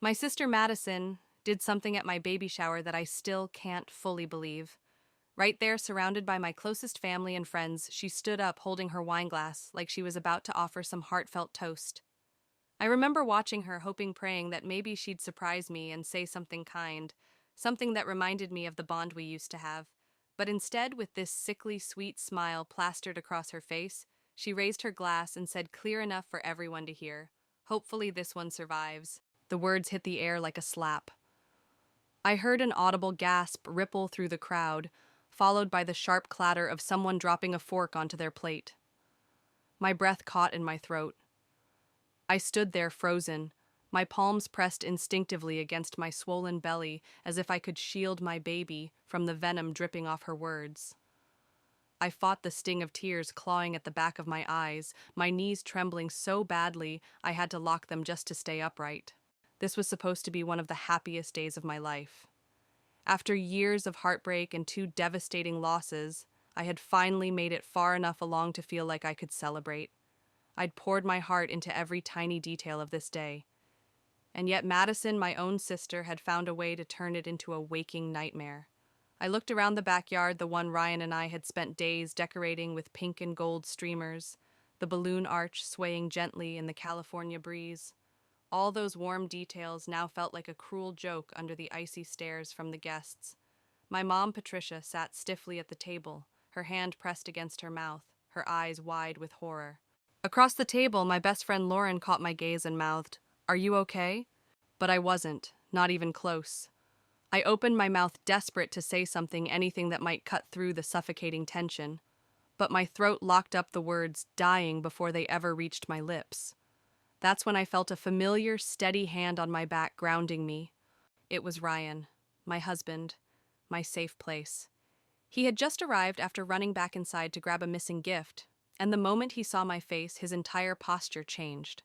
My sister Madison did something at my baby shower that I still can't fully believe. Right there, surrounded by my closest family and friends, she stood up holding her wine glass like she was about to offer some heartfelt toast. I remember watching her, hoping, praying that maybe she'd surprise me and say something kind, something that reminded me of the bond we used to have. But instead, with this sickly sweet smile plastered across her face, she raised her glass and said clear enough for everyone to hear, "Hopefully this one survives." The words hit the air like a slap. I heard an audible gasp ripple through the crowd, followed by the sharp clatter of someone dropping a fork onto their plate. My breath caught in my throat. I stood there frozen, my palms pressed instinctively against my swollen belly as if I could shield my baby from the venom dripping off her words. I fought the sting of tears clawing at the back of my eyes, my knees trembling so badly I had to lock them just to stay upright. This was supposed to be one of the happiest days of my life. After years of heartbreak and two devastating losses, I had finally made it far enough along to feel like I could celebrate. I'd poured my heart into every tiny detail of this day. And yet Madison, my own sister, had found a way to turn it into a waking nightmare. I looked around the backyard, the one Ryan and I had spent days decorating with pink and gold streamers, the balloon arch swaying gently in the California breeze. All those warm details now felt like a cruel joke under the icy stares from the guests. My mom, Patricia, sat stiffly at the table, her hand pressed against her mouth, her eyes wide with horror. Across the table, my best friend Lauren caught my gaze and mouthed, "Are you okay?" But I wasn't, not even close. I opened my mouth desperate to say something, anything that might cut through the suffocating tension. But my throat locked up the words dying before they ever reached my lips. That's when I felt a familiar, steady hand on my back grounding me. It was Ryan, my husband, my safe place. He had just arrived after running back inside to grab a missing gift, and the moment he saw my face, his entire posture changed.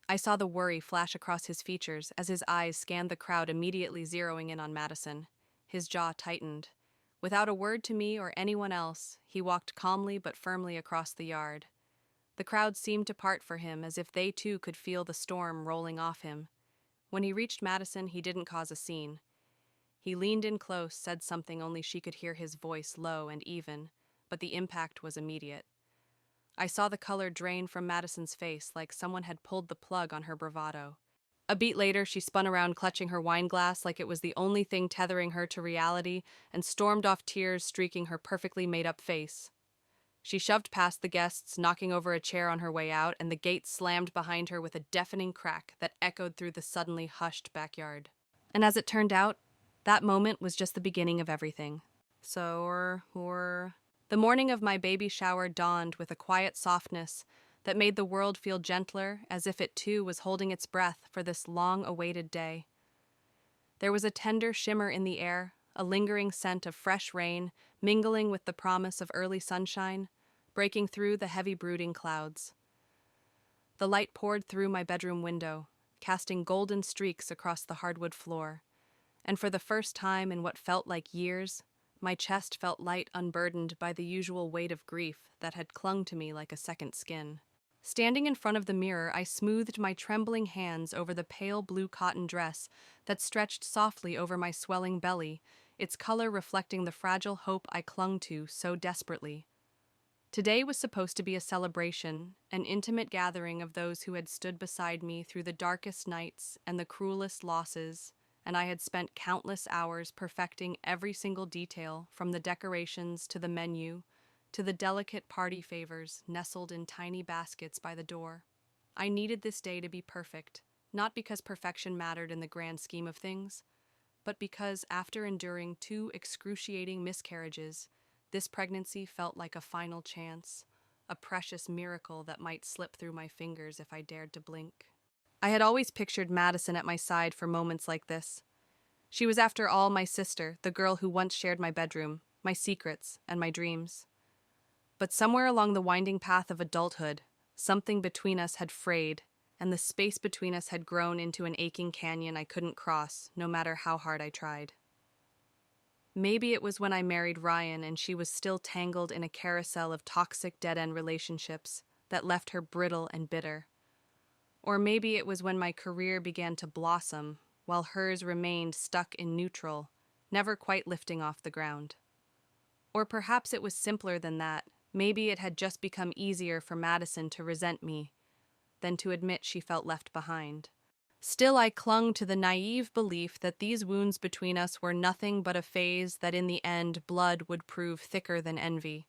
I saw the worry flash across his features as his eyes scanned the crowd, immediately zeroing in on Madison. His jaw tightened. Without a word to me or anyone else, he walked calmly but firmly across the yard. The crowd seemed to part for him, as if they too could feel the storm rolling off him. When he reached Madison, he didn't cause a scene. He leaned in close, said something only she could hear, his voice low and even, but the impact was immediate. I saw the color drain from Madison's face like someone had pulled the plug on her bravado. A beat later, she spun around, clutching her wine glass like it was the only thing tethering her to reality, and stormed off, tears streaking her perfectly made-up face. She shoved past the guests, knocking over a chair on her way out, and the gate slammed behind her with a deafening crack that echoed through the suddenly hushed backyard. And as it turned out, that moment was just the beginning of everything. The morning of my baby shower dawned with a quiet softness that made the world feel gentler, as if it too was holding its breath for this long-awaited day. There was a tender shimmer in the air, a lingering scent of fresh rain, mingling with the promise of early sunshine, breaking through the heavy brooding clouds. The light poured through my bedroom window, casting golden streaks across the hardwood floor, and for the first time in what felt like years, my chest felt light, unburdened by the usual weight of grief that had clung to me like a second skin. Standing in front of the mirror, I smoothed my trembling hands over the pale blue cotton dress that stretched softly over my swelling belly, its color reflecting the fragile hope I clung to so desperately. Today was supposed to be a celebration, an intimate gathering of those who had stood beside me through the darkest nights and the cruelest losses, and I had spent countless hours perfecting every single detail, from the decorations to the menu, to the delicate party favors nestled in tiny baskets by the door. I needed this day to be perfect, not because perfection mattered in the grand scheme of things, but because after enduring two excruciating miscarriages, this pregnancy felt like a final chance, a precious miracle that might slip through my fingers if I dared to blink. I had always pictured Madison at my side for moments like this. She was, after all, my sister, the girl who once shared my bedroom, my secrets, and my dreams. But somewhere along the winding path of adulthood, something between us had frayed, and the space between us had grown into an aching canyon I couldn't cross, no matter how hard I tried. Maybe it was when I married Ryan and she was still tangled in a carousel of toxic dead-end relationships that left her brittle and bitter. Or maybe it was when my career began to blossom, while hers remained stuck in neutral, never quite lifting off the ground. Or perhaps it was simpler than that. Maybe it had just become easier for Madison to resent me than to admit she felt left behind. Still, I clung to the naive belief that these wounds between us were nothing but a phase, that in the end blood would prove thicker than envy.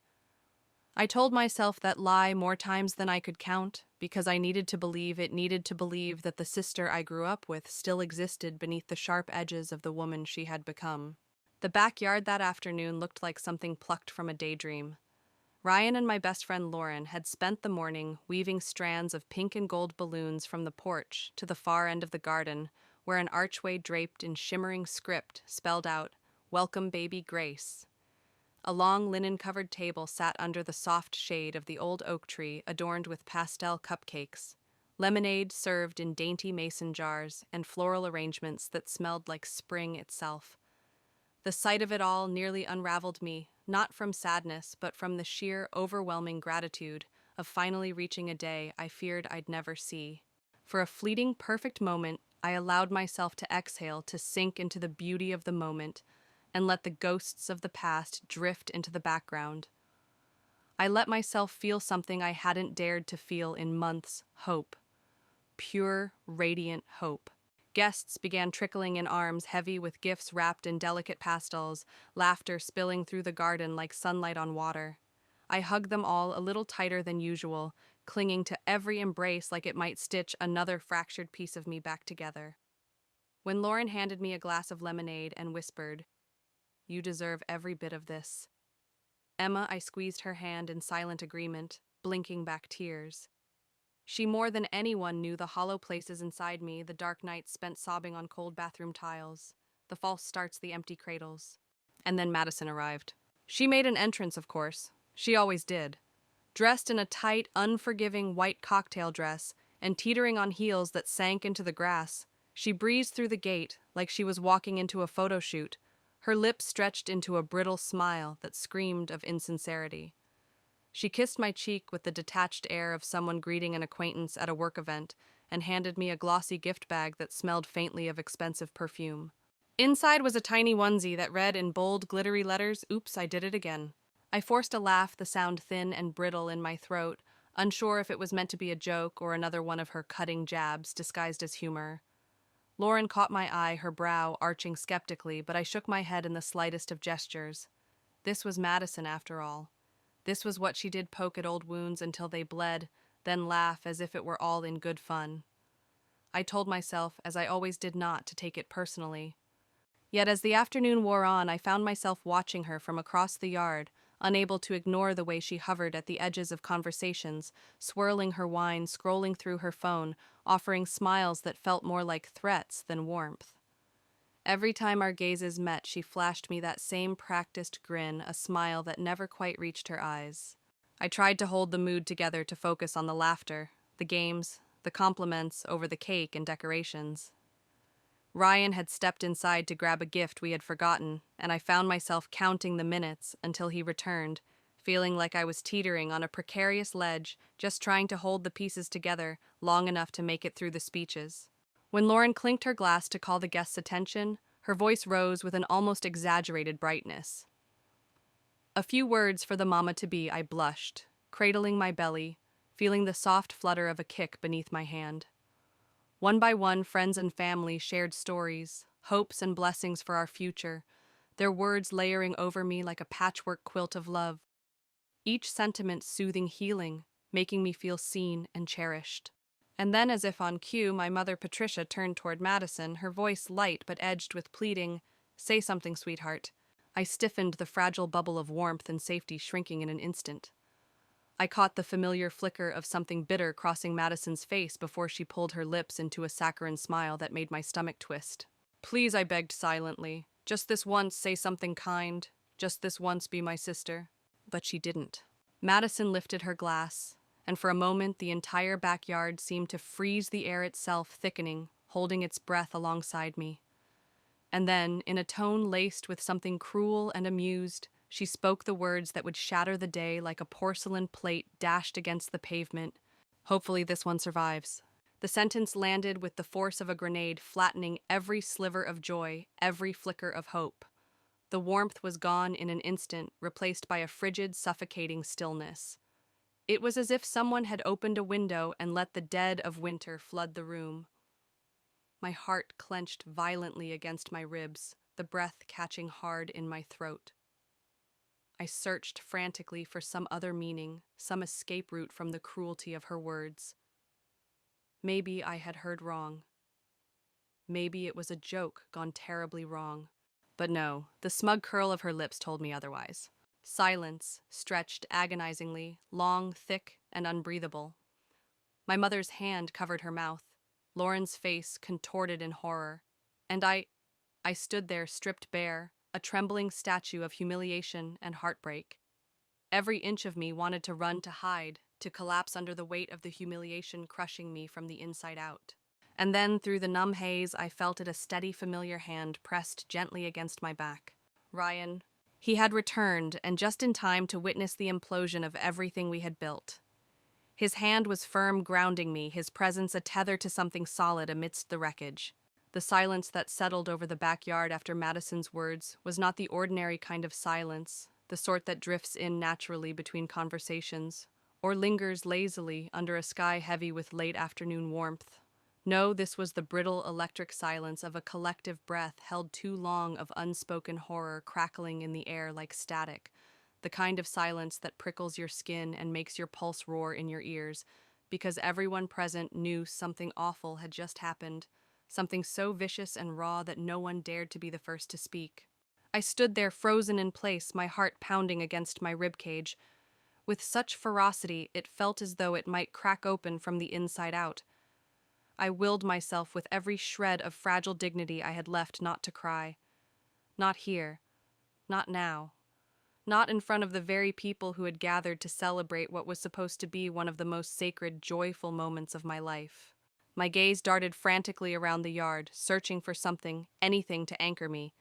I told myself that lie more times than I could count, because I needed to believe that the sister I grew up with still existed beneath the sharp edges of the woman she had become. The backyard that afternoon looked like something plucked from a daydream. Ryan and my best friend Lauren had spent the morning weaving strands of pink and gold balloons from the porch to the far end of the garden, where an archway draped in shimmering script spelled out, "Welcome, baby Grace." A long linen-covered table sat under the soft shade of the old oak tree, adorned with pastel cupcakes, lemonade served in dainty mason jars, and floral arrangements that smelled like spring itself. The sight of it all nearly unraveled me, not from sadness, but from the sheer, overwhelming gratitude of finally reaching a day I feared I'd never see. For a fleeting, perfect moment, I allowed myself to exhale, to sink into the beauty of the moment, and let the ghosts of the past drift into the background. I let myself feel something I hadn't dared to feel in months: hope. Pure, radiant hope. Guests began trickling in, arms heavy with gifts wrapped in delicate pastels, laughter spilling through the garden like sunlight on water. I hugged them all a little tighter than usual, clinging to every embrace like it might stitch another fractured piece of me back together. When Lauren handed me a glass of lemonade and whispered, "You deserve every bit of this." Emma, I squeezed her hand in silent agreement, blinking back tears. She more than anyone knew the hollow places inside me, the dark nights spent sobbing on cold bathroom tiles, the false starts, the empty cradles. And then Madison arrived. She made an entrance, of course. She always did. Dressed in a tight, unforgiving white cocktail dress and teetering on heels that sank into the grass, she breezed through the gate like she was walking into a photo shoot, her lips stretched into a brittle smile that screamed of insincerity. She kissed my cheek with the detached air of someone greeting an acquaintance at a work event and handed me a glossy gift bag that smelled faintly of expensive perfume. Inside was a tiny onesie that read in bold, glittery letters, "Oops, I did it again." I forced a laugh, the sound thin and brittle in my throat, unsure if it was meant to be a joke or another one of her cutting jabs disguised as humor. Lauren caught my eye, her brow arching skeptically, but I shook my head in the slightest of gestures. This was Madison, after all. This was what she did: poke at old wounds until they bled, then laugh as if it were all in good fun. I told myself, as I always did, not to take it personally. Yet as the afternoon wore on, I found myself watching her from across the yard, unable to ignore the way she hovered at the edges of conversations, swirling her wine, scrolling through her phone, offering smiles that felt more like threats than warmth. Every time our gazes met, she flashed me that same practiced grin, a smile that never quite reached her eyes. I tried to hold the mood together, to focus on the laughter, the games, the compliments over the cake and decorations. Ryan had stepped inside to grab a gift we had forgotten, and I found myself counting the minutes until he returned, feeling like I was teetering on a precarious ledge, just trying to hold the pieces together long enough to make it through the speeches. When Lauren clinked her glass to call the guests' attention, her voice rose with an almost exaggerated brightness. "A few words for the mama-to-be," I blushed, cradling my belly, feeling the soft flutter of a kick beneath my hand. One by one, friends and family shared stories, hopes and blessings for our future, their words layering over me like a patchwork quilt of love, each sentiment soothing healing, making me feel seen and cherished. And then, as if on cue, my mother Patricia turned toward Madison, her voice light but edged with pleading, "Say something, sweetheart." I stiffened, the fragile bubble of warmth and safety shrinking in an instant. I caught the familiar flicker of something bitter crossing Madison's face before she pulled her lips into a saccharine smile that made my stomach twist. "Please," I begged silently. "Just this once, say something kind. Just this once, be my sister." But she didn't. Madison lifted her glass, and for a moment the entire backyard seemed to freeze, the air itself thickening, holding its breath alongside me. And then, in a tone laced with something cruel and amused, she spoke the words that would shatter the day like a porcelain plate dashed against the pavement. "Hopefully this one survives." The sentence landed with the force of a grenade, flattening every sliver of joy, every flicker of hope. The warmth was gone in an instant, replaced by a frigid, suffocating stillness. It was as if someone had opened a window and let the dead of winter flood the room. My heart clenched violently against my ribs, the breath catching hard in my throat. I searched frantically for some other meaning, some escape route from the cruelty of her words. Maybe I had heard wrong. Maybe it was a joke gone terribly wrong. But no, the smug curl of her lips told me otherwise. Silence, stretched agonizingly, long, thick, and unbreathable. My mother's hand covered her mouth, Lauren's face contorted in horror, and I stood there stripped bare, a trembling statue of humiliation and heartbreak. Every inch of me wanted to run to hide, to collapse under the weight of the humiliation crushing me from the inside out. And then, through the numb haze, I felt it a steady, familiar hand pressed gently against my back. Ryan. He had returned, and just in time to witness the implosion of everything we had built. His hand was firm, grounding me, his presence a tether to something solid amidst the wreckage. The silence that settled over the backyard after Madison's words was not the ordinary kind of silence, the sort that drifts in naturally between conversations, or lingers lazily under a sky heavy with late afternoon warmth. No, this was the brittle electric silence of a collective breath held too long of unspoken horror crackling in the air like static, the kind of silence that prickles your skin and makes your pulse roar in your ears, because everyone present knew something awful had just happened, something so vicious and raw that no one dared to be the first to speak. I stood there frozen in place, my heart pounding against my ribcage. With such ferocity, it felt as though it might crack open from the inside out. I willed myself with every shred of fragile dignity I had left not to cry. Not here. Not now. Not in front of the very people who had gathered to celebrate what was supposed to be one of the most sacred, joyful moments of my life. My gaze darted frantically around the yard, searching for something, anything to anchor me,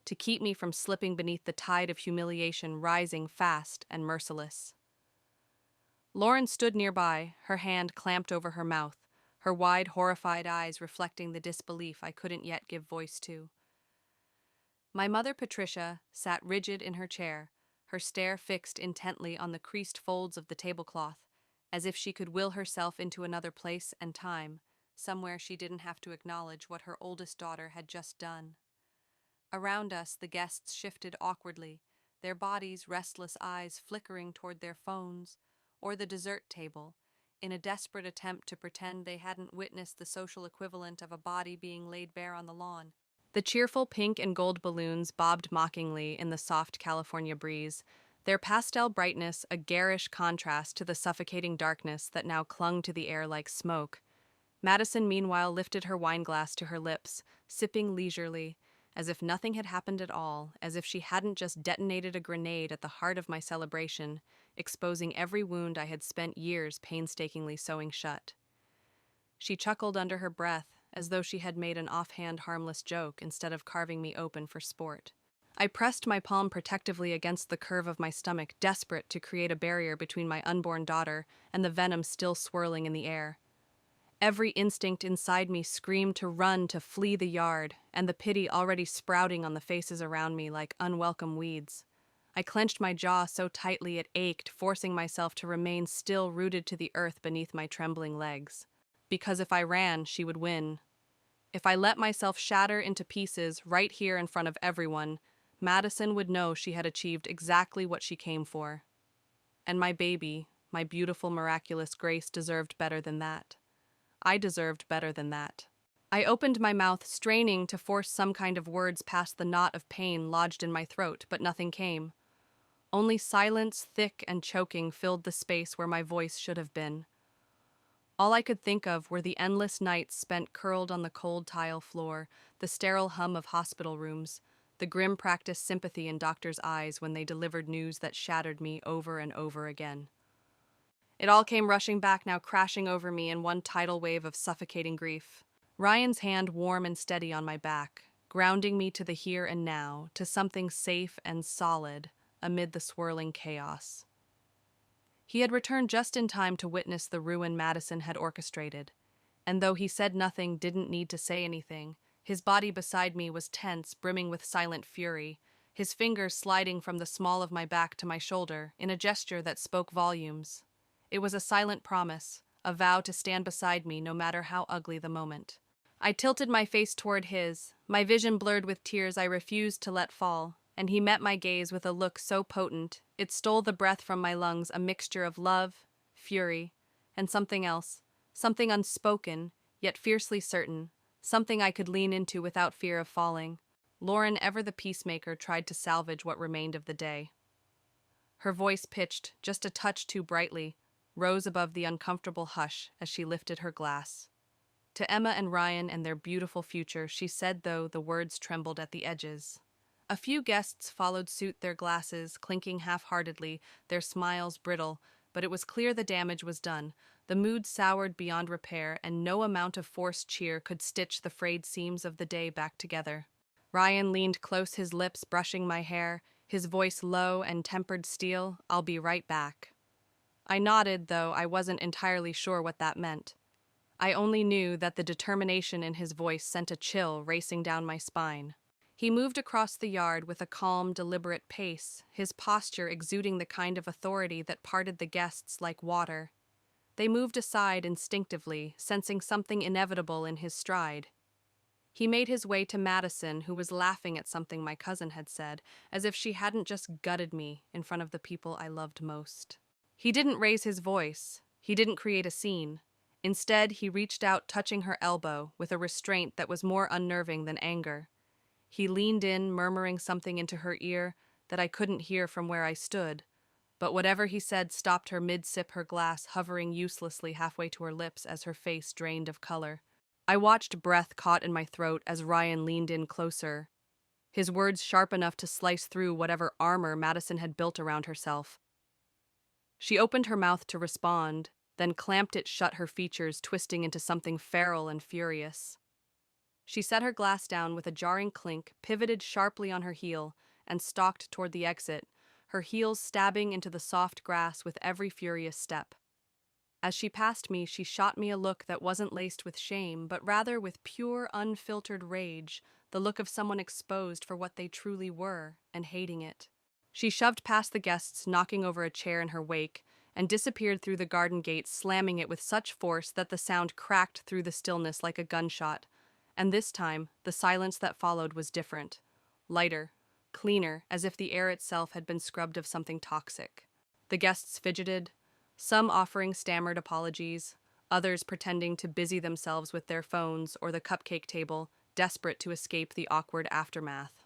to keep me from slipping beneath the tide of humiliation rising fast and merciless. Lauren stood nearby, her hand clamped over her mouth, her wide, horrified eyes reflecting the disbelief I couldn't yet give voice to. My mother, Patricia, sat rigid in her chair, her stare fixed intently on the creased folds of the tablecloth, as if she could will herself into another place and time, somewhere she didn't have to acknowledge what her oldest daughter had just done. Around us, the guests shifted awkwardly, their bodies' restless eyes flickering toward their phones or the dessert table, in a desperate attempt to pretend they hadn't witnessed the social equivalent of a body being laid bare on the lawn. The cheerful pink and gold balloons bobbed mockingly in the soft California breeze, their pastel brightness a garish contrast to the suffocating darkness that now clung to the air like smoke. Madison, meanwhile, lifted her wineglass to her lips, sipping leisurely, as if nothing had happened at all, as if she hadn't just detonated a grenade at the heart of my celebration, exposing every wound I had spent years painstakingly sewing shut. She chuckled under her breath, as though she had made an offhand harmless joke instead of carving me open for sport. I pressed my palm protectively against the curve of my stomach, desperate to create a barrier between my unborn daughter and the venom still swirling in the air. Every instinct inside me screamed to run, to flee the yard, and the pity already sprouting on the faces around me like unwelcome weeds. I clenched my jaw so tightly it ached, forcing myself to remain still, rooted to the earth beneath my trembling legs. Because if I ran, she would win. If I let myself shatter into pieces right here in front of everyone, Madison would know she had achieved exactly what she came for. And my baby, my beautiful, miraculous Grace, deserved better than that. I deserved better than that. I opened my mouth, straining to force some kind of words past the knot of pain lodged in my throat, but nothing came. Only silence, thick and choking, filled the space where my voice should have been. All I could think of were the endless nights spent curled on the cold tile floor, the sterile hum of hospital rooms, the grim practiced sympathy in doctors' eyes when they delivered news that shattered me over and over again. It all came rushing back now, crashing over me in one tidal wave of suffocating grief. Ryan's hand warm and steady on my back, grounding me to the here and now, to something safe and solid amid the swirling chaos. He had returned just in time to witness the ruin Madison had orchestrated. and though he said nothing, didn't need to say anything. His body beside me was tense, brimming with silent fury, his fingers sliding from the small of my back to my shoulder in a gesture that spoke volumes. It was a silent promise, a vow to stand beside me no matter how ugly the moment. I tilted my face toward his, my vision blurred with tears I refused to let fall, and he met my gaze with a look so potent, it stole the breath from my lungs, a mixture of love, fury, and something else, something unspoken, yet fiercely certain, something I could lean into without fear of falling. Lauren, ever the peacemaker, tried to salvage what remained of the day. Her voice, pitched just a touch too brightly, rose above the uncomfortable hush as she lifted her glass. To Emma and Ryan and their beautiful future, she said, though the words trembled at the edges. A few guests followed suit, their glasses clinking half-heartedly, their smiles brittle, but it was clear the damage was done. The mood soured beyond repair, and no amount of forced cheer could stitch the frayed seams of the day back together. Ryan leaned close, his lips brushing my hair, his voice low and tempered steel. "I'll be right back." I nodded, though I wasn't entirely sure what that meant. I only knew that the determination in his voice sent a chill racing down my spine. He moved across the yard with a calm, deliberate pace, his posture exuding the kind of authority that parted the guests like water. They moved aside instinctively, sensing something inevitable in his stride. He made his way to Madison, who was laughing at something my cousin had said, as if she hadn't just gutted me in front of the people I loved most. He didn't raise his voice. He didn't create a scene. Instead, he reached out, touching her elbow, with a restraint that was more unnerving than anger. He leaned in, murmuring something into her ear that I couldn't hear from where I stood, but whatever he said stopped her mid-sip, her glass hovering uselessly halfway to her lips as her face drained of color. I watched, breath caught in my throat, as Ryan leaned in closer, his words sharp enough to slice through whatever armor Madison had built around herself. She opened her mouth to respond, then clamped it shut, her features twisting into something feral and furious. She set her glass down with a jarring clink, pivoted sharply on her heel, and stalked toward the exit, her heels stabbing into the soft grass with every furious step. As she passed me, she shot me a look that wasn't laced with shame, but rather with pure, unfiltered rage, the look of someone exposed for what they truly were, and hating it. She shoved past the guests, knocking over a chair in her wake, and disappeared through the garden gate, slamming it with such force that the sound cracked through the stillness like a gunshot. And this time, the silence that followed was different. Lighter, cleaner, as if the air itself had been scrubbed of something toxic. The guests fidgeted, some offering stammered apologies, others pretending to busy themselves with their phones or the cupcake table, desperate to escape the awkward aftermath.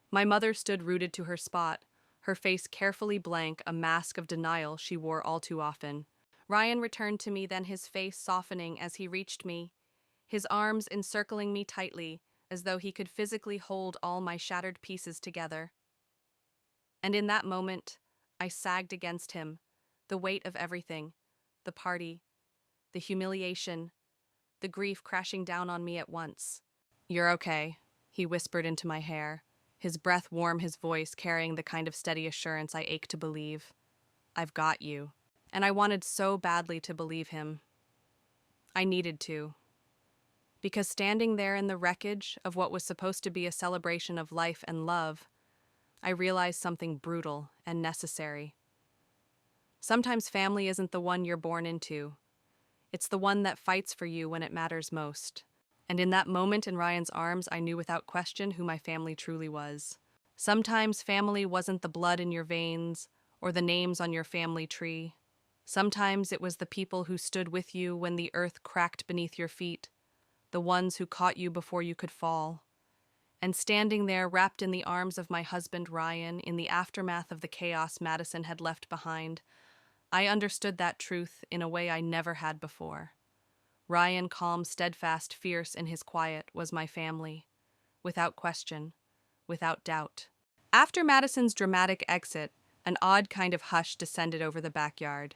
My mother stood rooted to her spot, her face carefully blank, a mask of denial she wore all too often. Ryan returned to me, then his face softening as he reached me, his arms encircling me tightly, as though he could physically hold all my shattered pieces together. And in that moment, I sagged against him, the weight of everything, the party, the humiliation, the grief crashing down on me at once. "You're okay," he whispered into my hair, his breath warm, his voice carrying the kind of steady assurance I ached to believe. "I've got you." And I wanted so badly to believe him. I needed to. Because standing there in the wreckage of what was supposed to be a celebration of life and love, I realized something brutal and necessary. Sometimes family isn't the one you're born into. It's the one that fights for you when it matters most. And in that moment in Ryan's arms, I knew without question who my family truly was. Sometimes family wasn't the blood in your veins or the names on your family tree. Sometimes it was the people who stood with you when the earth cracked beneath your feet, the ones who caught you before you could fall. And standing there, wrapped in the arms of my husband Ryan, in the aftermath of the chaos Madison had left behind, I understood that truth in a way I never had before. Ryan, calm, steadfast, fierce in his quiet, was my family. Without question, without doubt. After Madison's dramatic exit, an odd kind of hush descended over the backyard.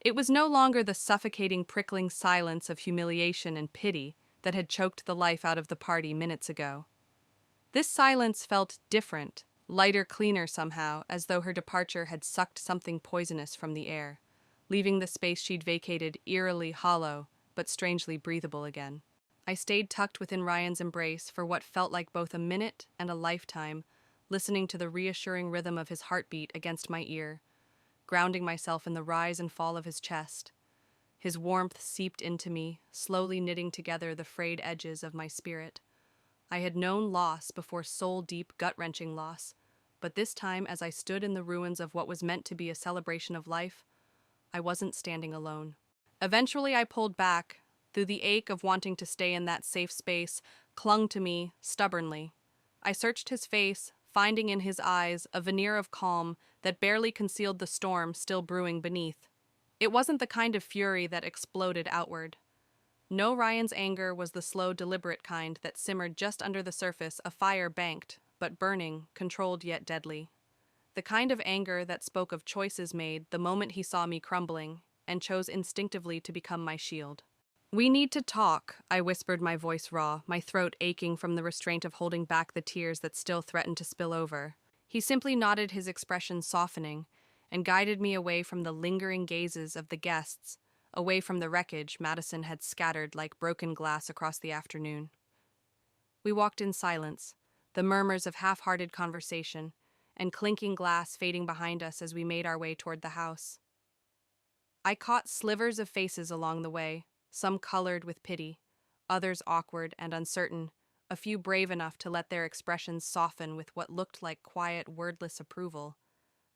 It was no longer the suffocating, prickling silence of humiliation and pity that had choked the life out of the party minutes ago. This silence felt different, lighter, cleaner somehow, as though her departure had sucked something poisonous from the air, leaving the space she'd vacated eerily hollow, but strangely breathable again. I stayed tucked within Ryan's embrace for what felt like both a minute and a lifetime, listening to the reassuring rhythm of his heartbeat against my ear, grounding myself in the rise and fall of his chest. His warmth seeped into me, slowly knitting together the frayed edges of my spirit. I had known loss before soul-deep, gut-wrenching loss, but this time, as I stood in the ruins of what was meant to be a celebration of life, I wasn't standing alone. Eventually, I pulled back, though the ache of wanting to stay in that safe space clung to me stubbornly. I searched his face, finding in his eyes a veneer of calm that barely concealed the storm still brewing beneath. It wasn't the kind of fury that exploded outward. No, Ryan's anger was the slow, deliberate kind that simmered just under the surface, a fire banked, but burning, controlled yet deadly. The kind of anger that spoke of choices made the moment he saw me crumbling, and chose instinctively to become my shield. "We need to talk," I whispered, my voice raw, my throat aching from the restraint of holding back the tears that still threatened to spill over. He simply nodded, his expression softening, and guided me away from the lingering gazes of the guests, away from the wreckage Madison had scattered like broken glass across the afternoon. We walked in silence, the murmurs of half-hearted conversation, and clinking glass fading behind us as we made our way toward the house. I caught slivers of faces along the way, some colored with pity, others awkward and uncertain, a few brave enough to let their expressions soften with what looked like quiet, wordless approval.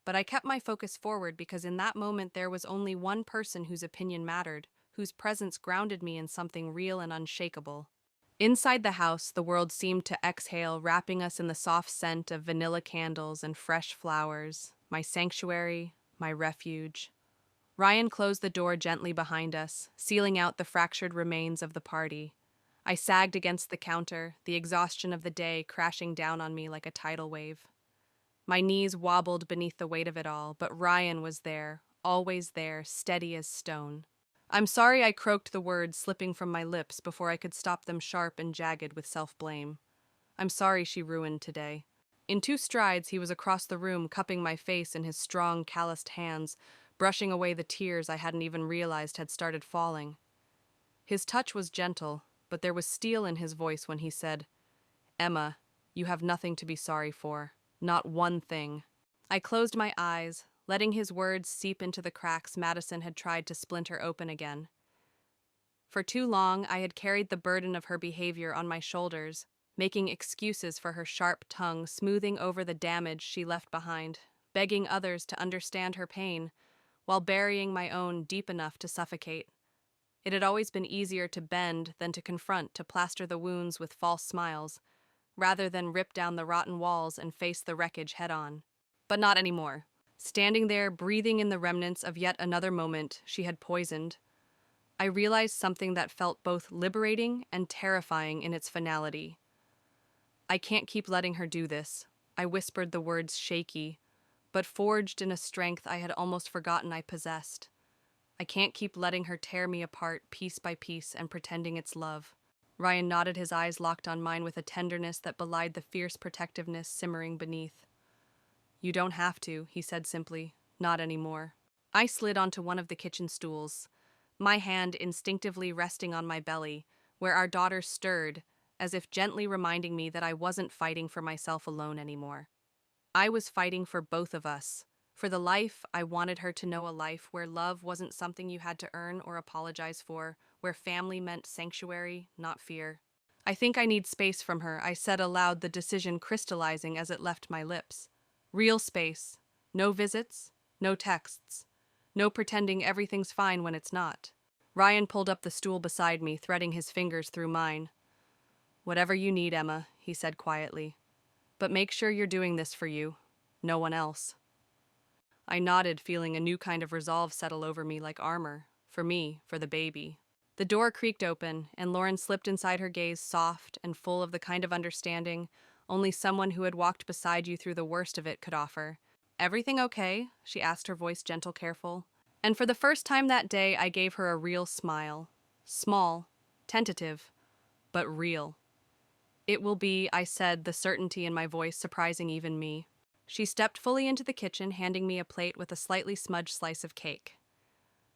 But I kept my focus forward because in that moment there was only one person whose opinion mattered, whose presence grounded me in something real and unshakable. Inside the house, the world seemed to exhale, wrapping us in the soft scent of vanilla candles and fresh flowers, my sanctuary, my refuge. Ryan closed the door gently behind us, sealing out the fractured remains of the party. I sagged against the counter, the exhaustion of the day crashing down on me like a tidal wave. My knees wobbled beneath the weight of it all, but Ryan was there, always there, steady as stone. "I'm sorry," I croaked, the words slipping from my lips before I could stop them, sharp and jagged with self-blame. "I'm sorry she ruined today." In 2 strides, he was across the room, cupping my face in his strong, calloused hands, brushing away the tears I hadn't even realized had started falling. His touch was gentle, but there was steel in his voice when he said, "Emma, you have nothing to be sorry for. Not one thing." I closed my eyes, letting his words seep into the cracks Madison had tried to splinter open again. For too long, I had carried the burden of her behavior on my shoulders, making excuses for her sharp tongue, smoothing over the damage she left behind, begging others to understand her pain, while burying my own deep enough to suffocate. It had always been easier to bend than to confront, to plaster the wounds with false smiles, rather than rip down the rotten walls and face the wreckage head-on. But not anymore. Standing there, breathing in the remnants of yet another moment she had poisoned, I realized something that felt both liberating and terrifying in its finality. "I can't keep letting her do this." I whispered, the words shaky, but forged in a strength I had almost forgotten I possessed. "I can't keep letting her tear me apart piece by piece and pretending it's love." Ryan nodded, his eyes locked on mine with a tenderness that belied the fierce protectiveness simmering beneath. "You don't have to," he said simply. "Not anymore." I slid onto one of the kitchen stools, my hand instinctively resting on my belly, where our daughter stirred, as if gently reminding me that I wasn't fighting for myself alone anymore. I was fighting for both of us, for the life I wanted her to know, a life where love wasn't something you had to earn or apologize for, where family meant sanctuary, not fear. "I think I need space from her," I said aloud, the decision crystallizing as it left my lips. Real space. No visits, no texts, no pretending everything's fine when it's not. Ryan pulled up the stool beside me, threading his fingers through mine. "Whatever you need, Emma," he said quietly. "But make sure you're doing this for you, no one else." I nodded, feeling a new kind of resolve settle over me like armor. For me, for the baby. The door creaked open, and Lauren slipped inside, her gaze soft and full of the kind of understanding only someone who had walked beside you through the worst of it could offer. "Everything okay?" she asked, her voice gentle, careful. And for the first time that day, I gave her a real smile. Small, tentative, but real. "It will be," I said, the certainty in my voice surprising even me. She stepped fully into the kitchen, handing me a plate with a slightly smudged slice of cake.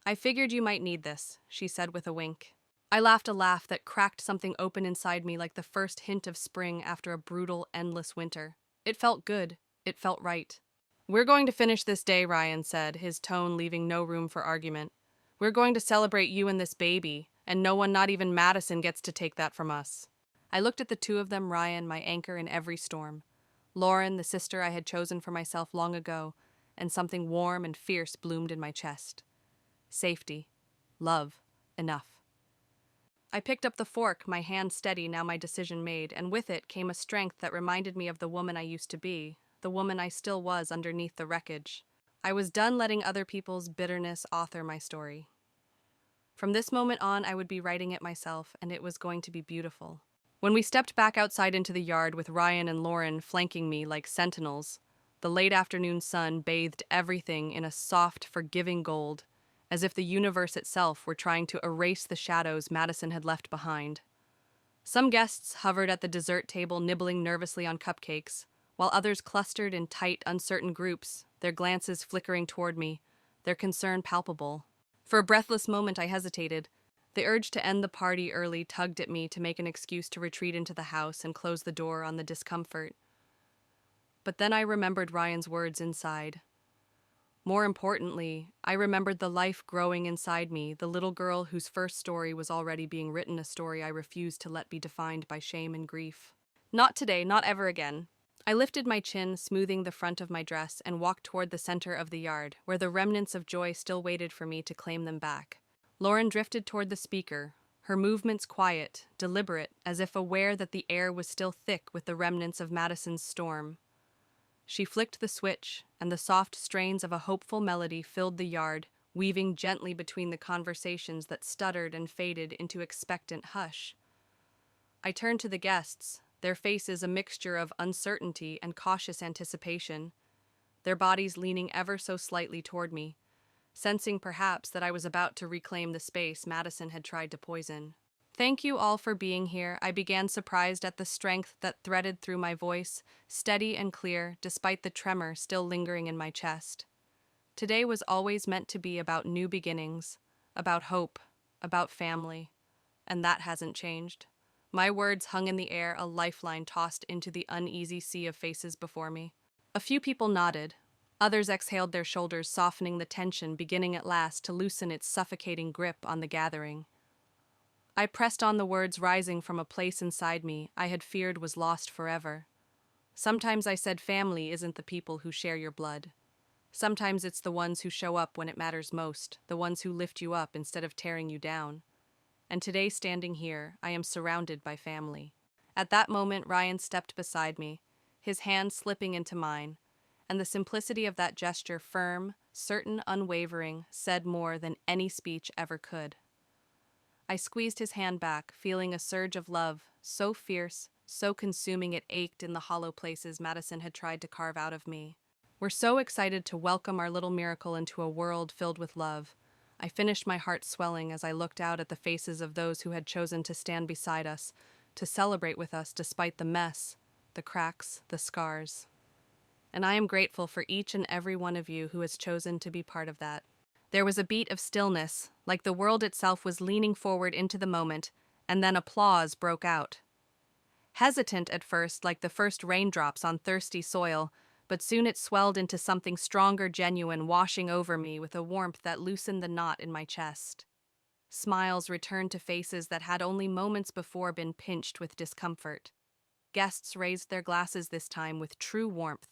"I figured you might need this," she said with a wink. I laughed a laugh that cracked something open inside me like the first hint of spring after a brutal, endless winter. It felt good. It felt right. "We're going to finish this day," Ryan said, his tone leaving no room for argument. "We're going to celebrate you and this baby, and no one, not even Madison, gets to take that from us." I looked at the two of them, Ryan, my anchor in every storm. Lauren, the sister I had chosen for myself long ago, and something warm and fierce bloomed in my chest. Safety. Love. Enough. I picked up the fork, my hand steady, now my decision made, and with it came a strength that reminded me of the woman I used to be, the woman I still was underneath the wreckage. I was done letting other people's bitterness author my story. From this moment on, I would be writing it myself, and it was going to be beautiful. When we stepped back outside into the yard with Ryan and Lauren flanking me like sentinels, the late afternoon sun bathed everything in a soft, forgiving gold, as if the universe itself were trying to erase the shadows Madison had left behind. Some guests hovered at the dessert table, nibbling nervously on cupcakes, while others clustered in tight, uncertain groups, their glances flickering toward me, their concern palpable. For a breathless moment I hesitated. The urge to end the party early tugged at me to make an excuse to retreat into the house and close the door on the discomfort. But then I remembered Ryan's words inside. More importantly, I remembered the life growing inside me, the little girl whose first story was already being written, a story I refused to let be defined by shame and grief. Not today, not ever again. I lifted my chin, smoothing the front of my dress, and walked toward the center of the yard, where the remnants of joy still waited for me to claim them back. Lauren drifted toward the speaker, her movements quiet, deliberate, as if aware that the air was still thick with the remnants of Madison's storm. She flicked the switch, and the soft strains of a hopeful melody filled the yard, weaving gently between the conversations that stuttered and faded into expectant hush. I turned to the guests, their faces a mixture of uncertainty and cautious anticipation, their bodies leaning ever so slightly toward me, sensing perhaps that I was about to reclaim the space Madison had tried to poison. "Thank you all for being here," I began, surprised at the strength that threaded through my voice, steady and clear despite the tremor still lingering in my chest. Today was always meant to be about new beginnings, about hope, about family, and that hasn't changed. My words hung in the air, a lifeline tossed into the uneasy sea of faces before me. A few people nodded. Others exhaled, their shoulders softening, the tension beginning at last to loosen its suffocating grip on the gathering. I pressed on, the words rising from a place inside me I had feared was lost forever. Sometimes I said family isn't the people who share your blood. Sometimes it's the ones who show up when it matters most, the ones who lift you up instead of tearing you down. And today, standing here, I am surrounded by family. At that moment, Ryan stepped beside me, his hand slipping into mine, and the simplicity of that gesture, firm, certain, unwavering, said more than any speech ever could. I squeezed his hand back, feeling a surge of love, so fierce, so consuming it ached in the hollow places Madison had tried to carve out of me. "We're so excited to welcome our little miracle into a world filled with love." I finished, my heart swelling as I looked out at the faces of those who had chosen to stand beside us, to celebrate with us despite the mess, the cracks, the scars. And I am grateful for each and every one of you who has chosen to be part of that. There was a beat of stillness, like the world itself was leaning forward into the moment, and then applause broke out. Hesitant at first, like the first raindrops on thirsty soil, but soon it swelled into something stronger, genuine, washing over me with a warmth that loosened the knot in my chest. Smiles returned to faces that had only moments before been pinched with discomfort. Guests raised their glasses this time with true warmth,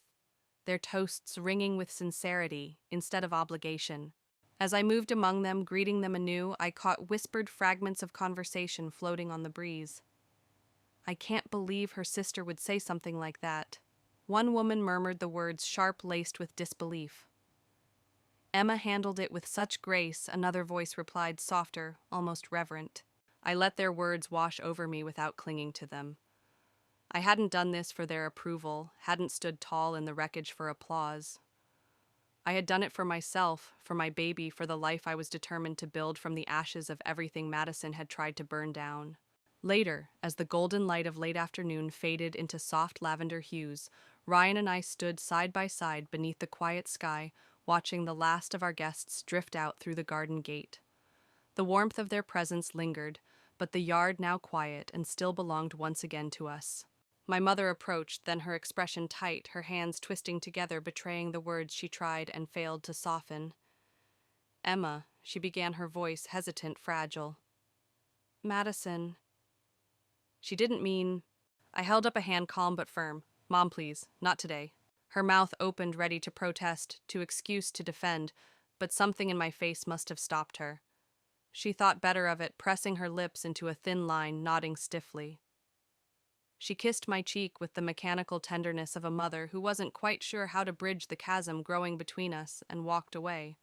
their toasts ringing with sincerity instead of obligation. As I moved among them, greeting them anew, I caught whispered fragments of conversation floating on the breeze. "I can't believe her sister would say something like that." One woman murmured the words, sharp-laced with disbelief. "Emma handled it with such grace," another voice replied, softer, almost reverent. I let their words wash over me without clinging to them. I hadn't done this for their approval, hadn't stood tall in the wreckage for applause. I had done it for myself, for my baby, for the life I was determined to build from the ashes of everything Madison had tried to burn down. Later, as the golden light of late afternoon faded into soft lavender hues, Ryan and I stood side by side beneath the quiet sky, watching the last of our guests drift out through the garden gate. The warmth of their presence lingered, but the yard now quiet and still belonged once again to us. My mother approached, then her expression tight, her hands twisting together, betraying the words she tried and failed to soften. "Emma," she began, her voice hesitant, fragile. "Madison." She didn't mean... I held up a hand, calm but firm. "Mom, please, not today." Her mouth opened, ready to protest, to excuse, to defend, but something in my face must have stopped her. She thought better of it, pressing her lips into a thin line, nodding stiffly. She kissed my cheek with the mechanical tenderness of a mother who wasn't quite sure how to bridge the chasm growing between us, and walked away,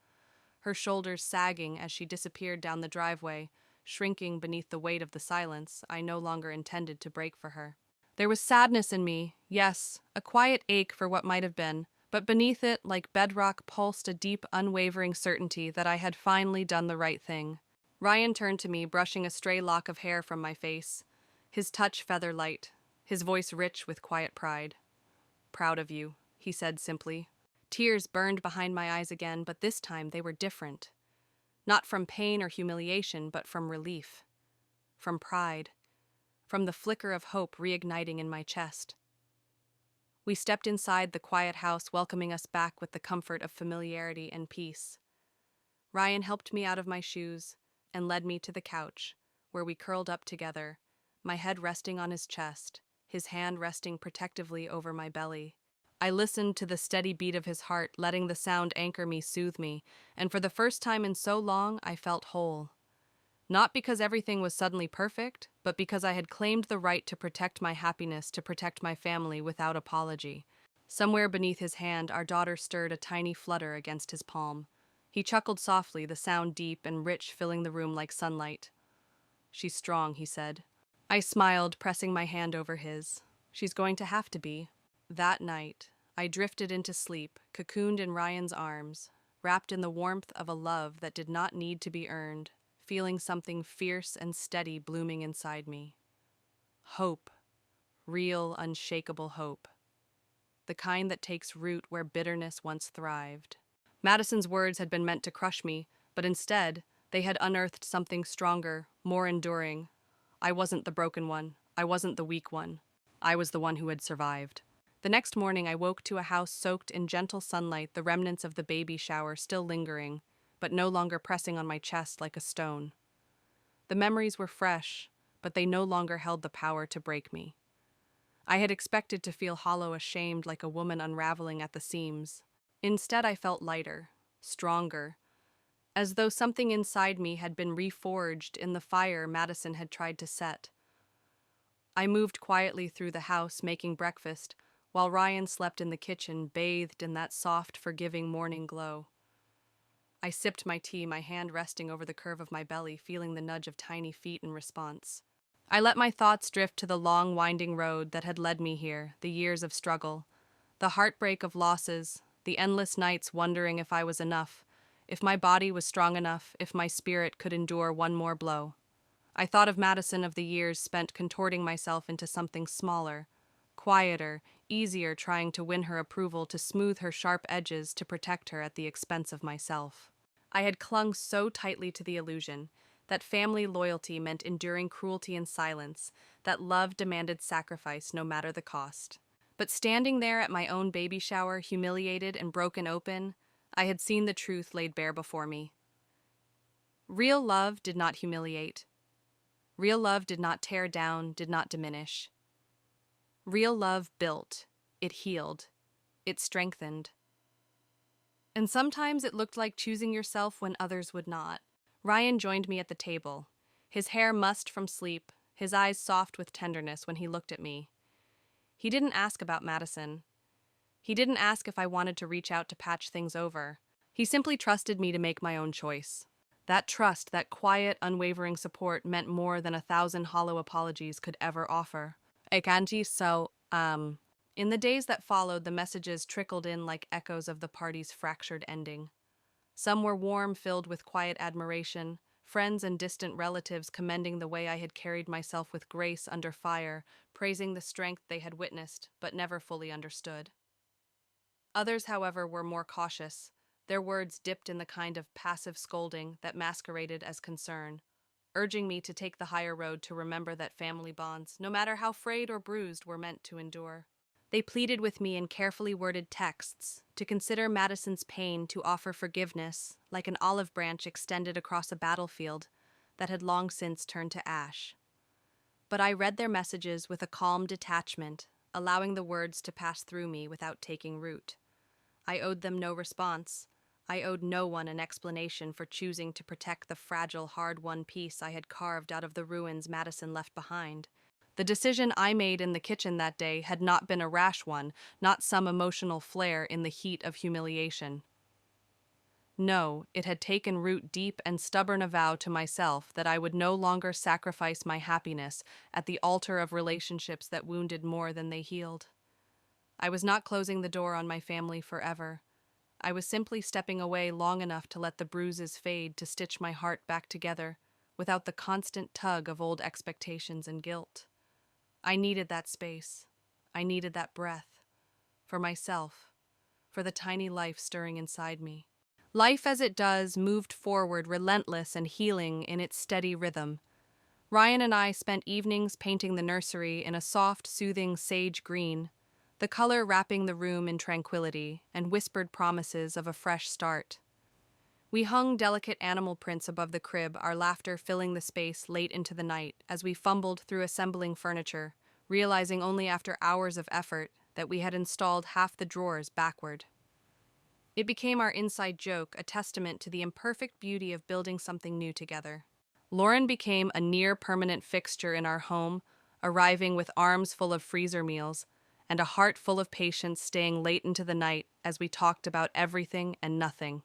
her shoulders sagging as she disappeared down the driveway, shrinking beneath the weight of the silence I no longer intended to break for her. There was sadness in me, yes, a quiet ache for what might have been, but beneath it, like bedrock, pulsed a deep, unwavering certainty that I had finally done the right thing. Ryan turned to me, brushing a stray lock of hair from my face, his touch feather light, his voice rich with quiet pride. "Proud of you," he said simply. Tears burned behind my eyes again, but this time they were different. Not from pain or humiliation, but from relief. From pride. From the flicker of hope reigniting in my chest. We stepped inside the quiet house, welcoming us back with the comfort of familiarity and peace. Ryan helped me out of my shoes and led me to the couch, where we curled up together, my head resting on his chest, his hand resting protectively over my belly. I listened to the steady beat of his heart, letting the sound anchor me, soothe me, and for the first time in so long, I felt whole. Not because everything was suddenly perfect, but because I had claimed the right to protect my happiness, to protect my family without apology. Somewhere beneath his hand, our daughter stirred a tiny flutter against his palm. He chuckled softly, the sound deep and rich, filling the room like sunlight. "She's strong," he said. I smiled, pressing my hand over his. "She's going to have to be." That night, I drifted into sleep, cocooned in Ryan's arms, wrapped in the warmth of a love that did not need to be earned, feeling something fierce and steady blooming inside me. Hope. Real, unshakable hope. The kind that takes root where bitterness once thrived. Madison's words had been meant to crush me, but instead, they had unearthed something stronger, more enduring. I wasn't the broken one. I wasn't the weak one. I was the one who had survived. The next morning, I woke to a house soaked in gentle sunlight, the remnants of the baby shower still lingering, but no longer pressing on my chest like a stone. The memories were fresh, but they no longer held the power to break me. I had expected to feel hollow, ashamed, like a woman unraveling at the seams. Instead, I felt lighter, stronger, as though something inside me had been reforged in the fire Madison had tried to set. I moved quietly through the house, making breakfast, while Ryan slept in the kitchen, bathed in that soft, forgiving morning glow. I sipped my tea, my hand resting over the curve of my belly, feeling the nudge of tiny feet in response. I let my thoughts drift to the long, winding road that had led me here, the years of struggle, the heartbreak of losses, the endless nights wondering if I was enough, if my body was strong enough, if my spirit could endure one more blow. I thought of Madison, of the years spent contorting myself into something smaller, quieter, easier, trying to win her approval, to smooth her sharp edges, to protect her at the expense of myself. I had clung so tightly to the illusion that family loyalty meant enduring cruelty in silence, that love demanded sacrifice no matter the cost. But standing there at my own baby shower, humiliated and broken open, I had seen the truth laid bare before me. Real love did not humiliate. Real love did not tear down, did not diminish. Real love built, it healed, it strengthened. And sometimes it looked like choosing yourself when others would not. Ryan joined me at the table, his hair mussed from sleep, his eyes soft with tenderness when he looked at me. He didn't ask about Madison. He didn't ask if I wanted to reach out to patch things over. He simply trusted me to make my own choice. That trust, that quiet, unwavering support meant more than 1,000 hollow apologies could ever offer. In the days that followed, the messages trickled in like echoes of the party's fractured ending. Some were warm, filled with quiet admiration, friends and distant relatives commending the way I had carried myself with grace under fire, praising the strength they had witnessed but never fully understood. Others, however, were more cautious, their words dipped in the kind of passive scolding that masqueraded as concern. urging me to take the higher road to remember that family bonds, no matter how frayed or bruised, were meant to endure. They pleaded with me in carefully worded texts to consider Madison's pain, to offer forgiveness, like an olive branch extended across a battlefield that had long since turned to ash. But I read their messages with a calm detachment, allowing the words to pass through me without taking root. I owed them no response. I owed no one an explanation for choosing to protect the fragile, hard-won peace I had carved out of the ruins Madison left behind. The decision I made in the kitchen that day had not been a rash one, not some emotional flare in the heat of humiliation. No, it had taken root deep and stubborn a vow to myself that I would no longer sacrifice my happiness at the altar of relationships that wounded more than they healed. I was not closing the door on my family forever. I was simply stepping away long enough to let the bruises fade, to stitch my heart back together, without the constant tug of old expectations and guilt. I needed that space. I needed that breath. For myself. For the tiny life stirring inside me. Life as it does moved forward, relentless and healing in its steady rhythm. Ryan and I spent evenings painting the nursery in a soft, soothing sage green, the color wrapping the room in tranquility and whispered promises of a fresh start. We hung delicate animal prints above the crib, our laughter filling the space late into the night as we fumbled through assembling furniture, realizing only after hours of effort that we had installed half the drawers backward. It became our inside joke, a testament to the imperfect beauty of building something new together. Lauren became a near-permanent fixture in our home, arriving with arms full of freezer meals and a heart full of patience, staying late into the night as we talked about everything and nothing.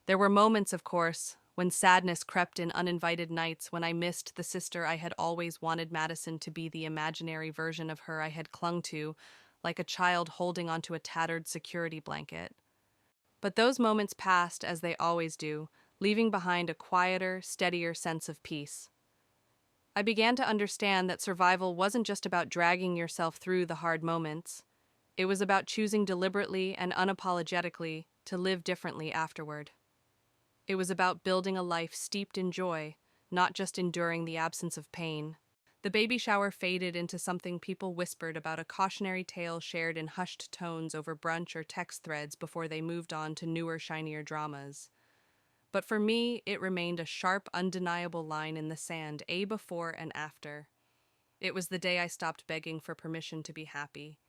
There were moments, of course, when sadness crept in, uninvited nights when I missed the sister I had always wanted Madison to be, the imaginary version of her I had clung to, like a child holding onto a tattered security blanket. But those moments passed as they always do, leaving behind a quieter, steadier sense of peace. I began to understand that survival wasn't just about dragging yourself through the hard moments. It was about choosing deliberately and unapologetically to live differently afterward. It was about building a life steeped in joy, not just enduring the absence of pain. The baby shower faded into something people whispered about, a cautionary tale shared in hushed tones over brunch or text threads before they moved on to newer, shinier dramas. But for me, it remained a sharp, undeniable line in the sand, a before and after. It was the day I stopped begging for permission to be happy.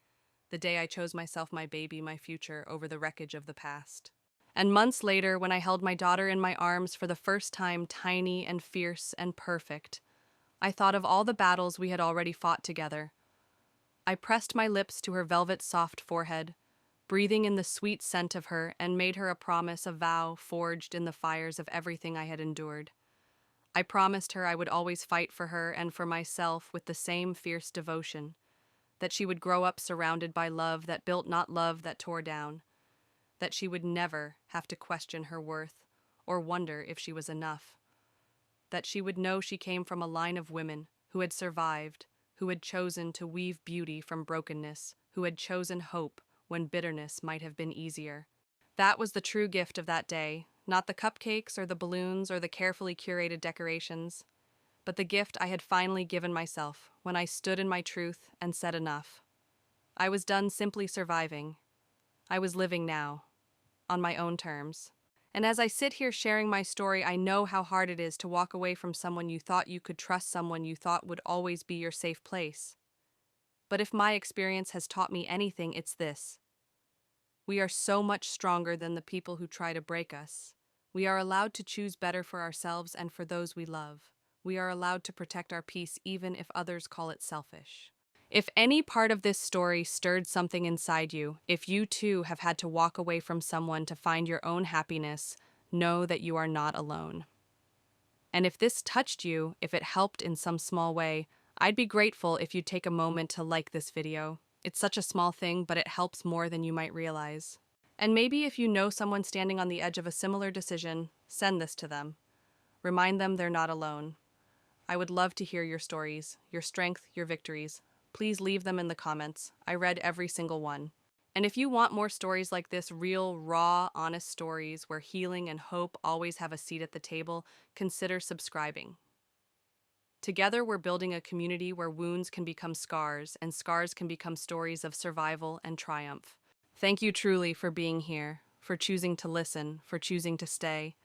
The day I chose myself, my baby, my future, over the wreckage of the past. And months later, when I held my daughter in my arms for the first time, tiny and fierce and perfect, I thought of all the battles we had already fought together. I pressed my lips to her velvet soft forehead, breathing in the sweet scent of her, and made her a promise, a vow forged in the fires of everything I had endured. I promised her I would always fight for her and for myself with the same fierce devotion, that she would grow up surrounded by love that built, not love that tore down, that she would never have to question her worth or wonder if she was enough, that she would know she came from a line of women who had survived, who had chosen to weave beauty from brokenness, who had chosen hope when bitterness might have been easier. That was the true gift of that day, not the cupcakes or the balloons or the carefully curated decorations, but the gift I had finally given myself when I stood in my truth and said enough. I was done simply surviving. I was living now, on my own terms. And as I sit here sharing my story, I know how hard it is to walk away from someone you thought you could trust, someone you thought would always be your safe place. But if my experience has taught me anything, it's this. We are so much stronger than the people who try to break us. We are allowed to choose better for ourselves and for those we love. We are allowed to protect our peace even if others call it selfish. If any part of this story stirred something inside you, if you too have had to walk away from someone to find your own happiness, know that you are not alone. And if this touched you, if it helped in some small way, I'd be grateful if you'd take a moment to like this video. It's such a small thing, but it helps more than you might realize. And maybe if you know someone standing on the edge of a similar decision, send this to them. Remind them they're not alone. I would love to hear your stories, your strength, your victories. Please leave them in the comments. I read every single one. And if you want more stories like this, real, raw, honest stories where healing and hope always have a seat at the table, consider subscribing. Together, we're building a community where wounds can become scars and scars can become stories of survival and triumph. Thank you truly for being here, for choosing to listen, for choosing to stay.